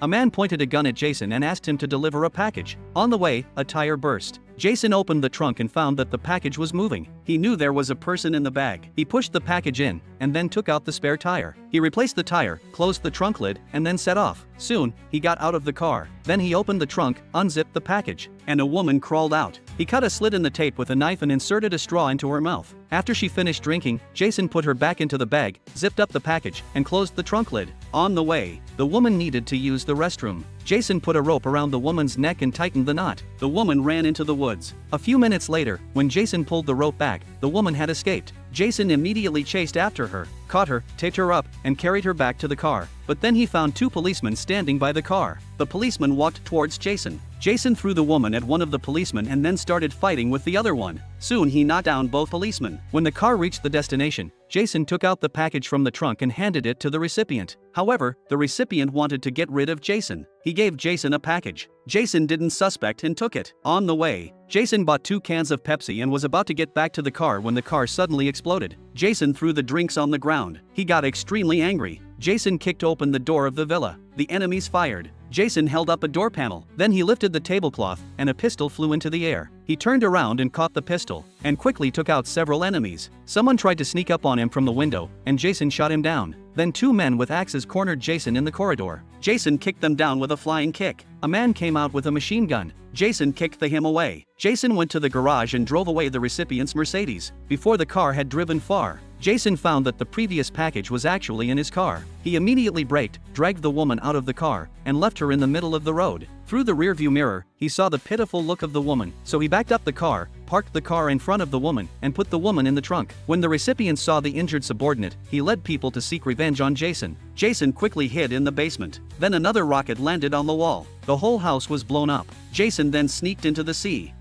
A man pointed a gun at Jason and asked him to deliver a package. On the way, a tire burst. Jason opened the trunk and found that the package was moving. He knew there was a person in the bag. He pushed the package in, and then took out the spare tire. He replaced the tire, closed the trunk lid, and then set off. Soon, he got out of the car. Then he opened the trunk, unzipped the package, and a woman crawled out. He cut a slit in the tape with a knife and inserted a straw into her mouth. After she finished drinking, Jason put her back into the bag, zipped up the package, and closed the trunk lid. On the way, the woman needed to use the restroom. Jason put a rope around the woman's neck and tightened the knot. The woman ran into the woods. A few minutes later, when Jason pulled the rope back, the woman had escaped. Jason immediately chased after her, caught her, taped her up, and carried her back to the car. But then he found two policemen standing by the car. The policeman walked towards Jason. Jason threw the woman at one of the policemen and then started fighting with the other one. Soon he knocked down both policemen. When the car reached the destination, Jason took out the package from the trunk and handed it to the recipient. However, the recipient wanted to get rid of Jason. He gave Jason a package. Jason didn't suspect and took it. On the way, Jason bought 2 cans of Pepsi and was about to get back to the car when the car suddenly exploded. Jason threw the drinks on the ground. He got extremely angry. Jason kicked open the door of the villa. The enemies fired. Jason held up a door panel. Then he lifted the tablecloth, and a pistol flew into the air. He turned around and caught the pistol, and quickly took out several enemies. Someone tried to sneak up on him from the window, and Jason shot him down. Then 2 men with axes cornered Jason in the corridor. Jason kicked them down with a flying kick. A man came out with a machine gun. Jason kicked him away. Jason went to the garage and drove away the recipient's Mercedes. Before the car had driven far, Jason found that the previous package was actually in his car. He immediately braked, dragged the woman out of the car, and left her in the middle of the road. Through the rearview mirror, he saw the pitiful look of the woman, so he backed up the car, parked the car in front of the woman, and put the woman in the trunk. When the recipient saw the injured subordinate, he led people to seek revenge on Jason. Jason quickly hid in the basement. Then another rocket landed on the wall. The whole house was blown up. Jason then sneaked into the sea.